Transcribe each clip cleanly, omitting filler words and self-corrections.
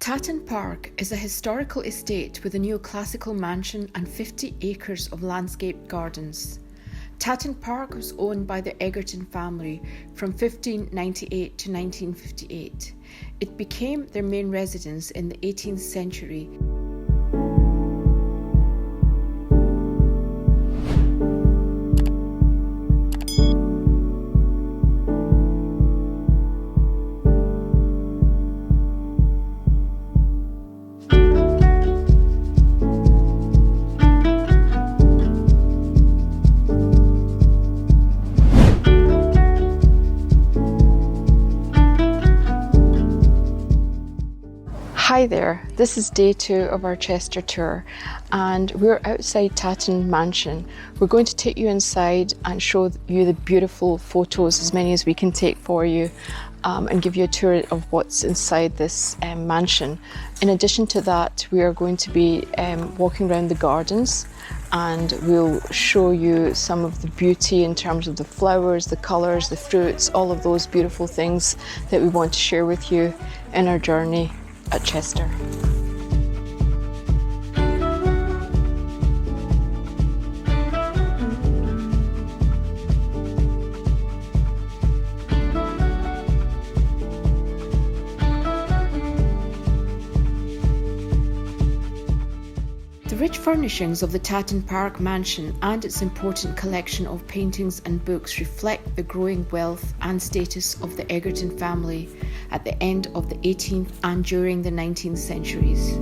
Tatton Park is a historical estate with a neoclassical mansion and 50 acres of landscaped gardens. Tatton Park was owned by the Egerton family from 1598 to 1958. It became their main residence in the 18th century. Hi there, this is day 2 of our Cheshire tour and we're outside Tatton Mansion. We're going to take you inside and show you the beautiful photos, as many as we can take for you, and give you a tour of what's inside this mansion. In addition to that, we are going to be walking around the gardens and we'll show you some of the beauty in terms of the flowers, the colours, the fruits, all of those beautiful things that we want to share with you in our journey at Cheshire. The rich furnishings of the Tatton Park Mansion and its important collection of paintings and books reflect the growing wealth and status of the Egerton family at the end of the 18th and during the 19th centuries.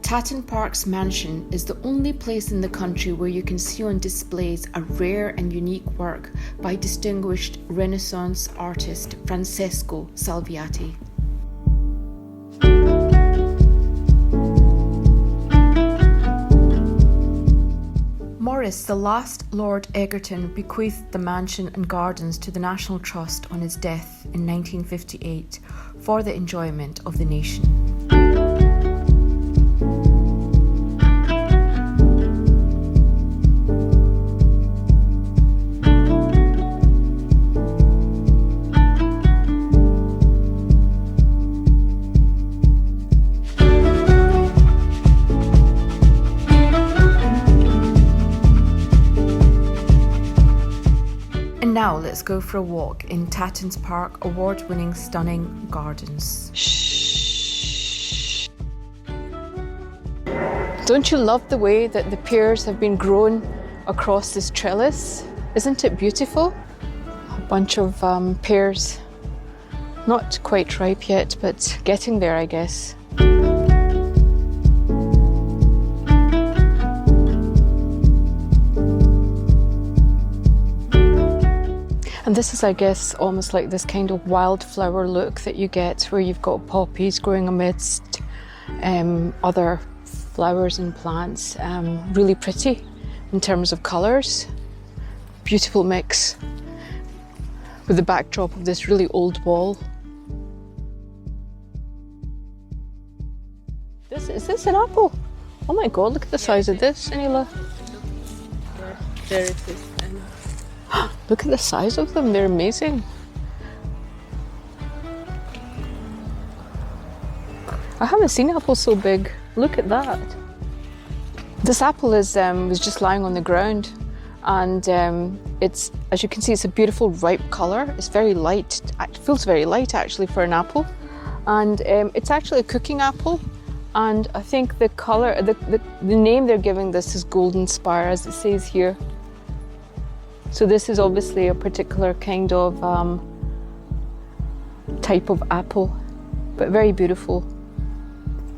Tatton Park's mansion is the only place in the country where you can see on displays a rare and unique work by distinguished Renaissance artist Francesco Salviati. Maurice, the last Lord Egerton, bequeathed the mansion and gardens to the National Trust on his death in 1958 for the enjoyment of the nation. Now let's go for a walk in Tatton Park award-winning stunning gardens. Shh. Don't you love the way that the pears have been grown across this trellis? Isn't it beautiful? A bunch of pears. Not quite ripe yet, but getting there, I guess. And this is, I guess, almost like this kind of wildflower look that you get where you've got poppies growing amidst other flowers and plants. Really pretty in terms of colours. Beautiful mix with the backdrop of this really old wall. Is this an apple? Oh my God, look at the size of this, Anila. There it is. Look at the size of them, they're amazing. I haven't seen apples so big. Look at that. This apple is was just lying on the ground, and it's, as you can see, it's a beautiful ripe colour. It's very light. It feels very light actually for an apple, and it's actually a cooking apple. And I think the colour, the name they're giving this is Golden Spire, as it says here. So this is obviously a particular kind of type of apple, but very beautiful.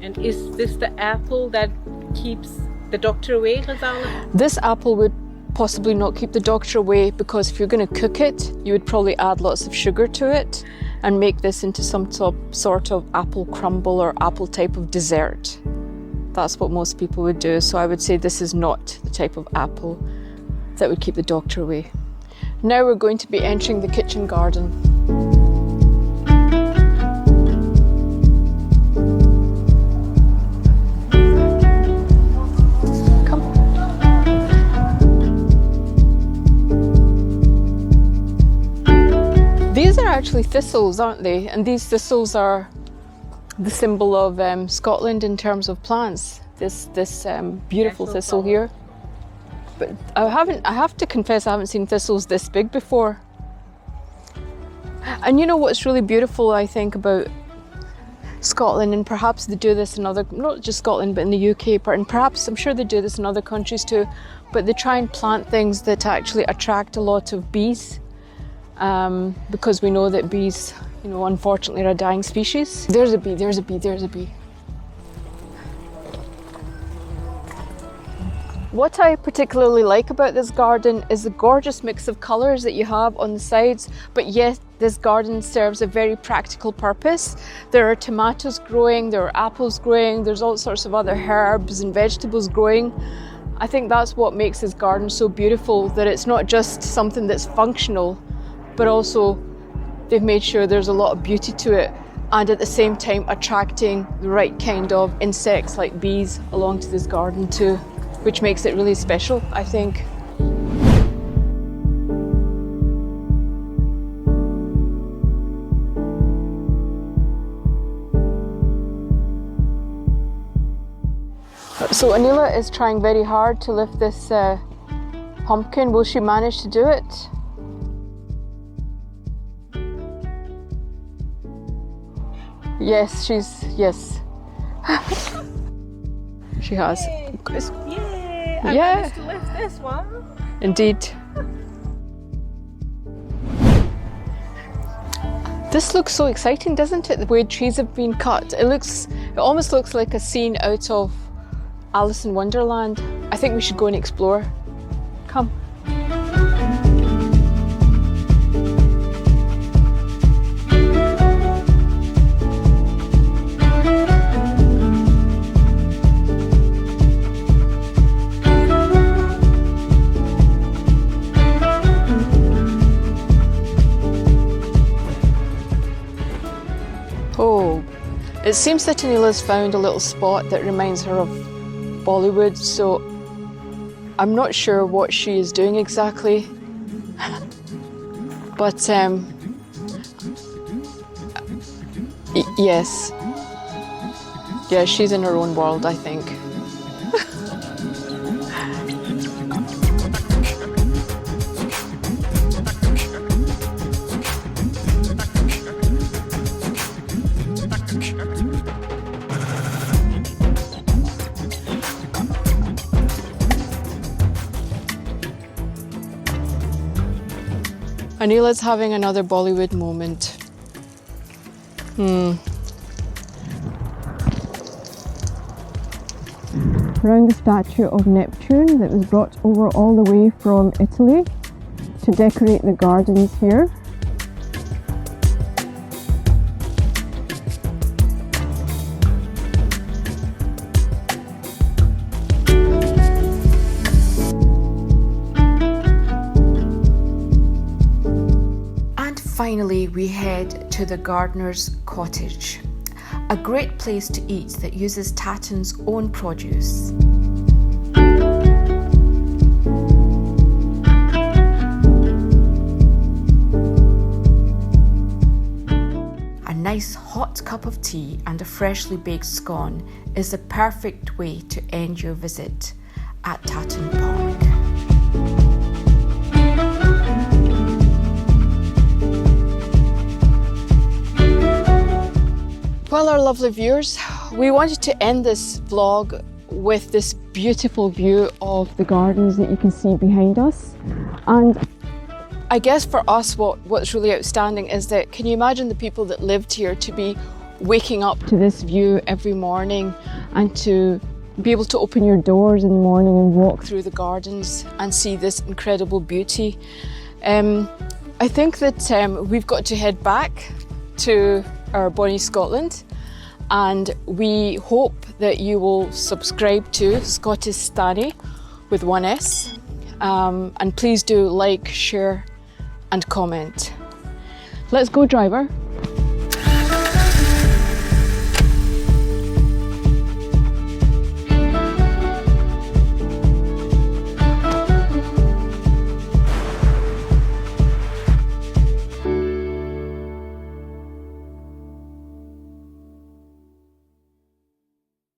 And is this the apple that keeps the doctor away, Ghazala? This apple would possibly not keep the doctor away, because if you're going to cook it, you would probably add lots of sugar to it and make this into some sort of apple crumble or apple type of dessert. That's what most people would do. So I would say this is not the type of apple that would keep the doctor away. Now we're going to be entering the kitchen garden. actually thistles, aren't they? And these thistles are the symbol of Scotland in terms of plants. This beautiful thistle here. But I have to confess, I haven't seen thistles this big before. And you know what's really beautiful, I think, about Scotland, and perhaps they do this in other, not just Scotland, but in the UK, and perhaps I'm sure they do this in other countries too, but they try and plant things that actually attract a lot of bees, because we know that bees, you know, unfortunately are a dying species. There's a bee, there's a bee, there's a bee. What I particularly like about this garden is the gorgeous mix of colours that you have on the sides, but yet this garden serves a very practical purpose. There are tomatoes growing, there are apples growing, there's all sorts of other herbs and vegetables growing. I think that's what makes this garden so beautiful, that it's not just something that's functional, but also they've made sure there's a lot of beauty to it, and at the same time attracting the right kind of insects like bees along to this garden too, which makes it really special, I think. So Anila is trying very hard to lift this pumpkin. Will she manage to do it? Yes, yes. She has. Yay! I Yeah. managed to lift this one. Indeed. This looks so exciting, doesn't it? The way trees have been cut. It almost looks like a scene out of Alice in Wonderland. I think we should go and explore. Come. Oh, it seems that Anila's found a little spot that reminds her of Bollywood, so I'm not sure what she is doing exactly, but yes, yeah, she's in her own world, I think. Anila's having another Bollywood moment. Around the statue of Neptune that was brought over all the way from Italy to decorate the gardens here. Finally, we head to the gardener's cottage, a great place to eat that uses Tatton's own produce. A nice hot cup of tea and a freshly baked scone is the perfect way to end your visit at Tatton Park. Well, our lovely viewers, we wanted to end this vlog with this beautiful view of the gardens that you can see behind us. And I guess for us, what's really outstanding is that, can you imagine the people that lived here to be waking up to this view every morning and to be able to open your doors in the morning and walk through the gardens and see this incredible beauty. I think that we've got to head back to our bonny Scotland, and we hope that you will subscribe to Scotistani with one S, and please do like, share and comment. Let's go, driver.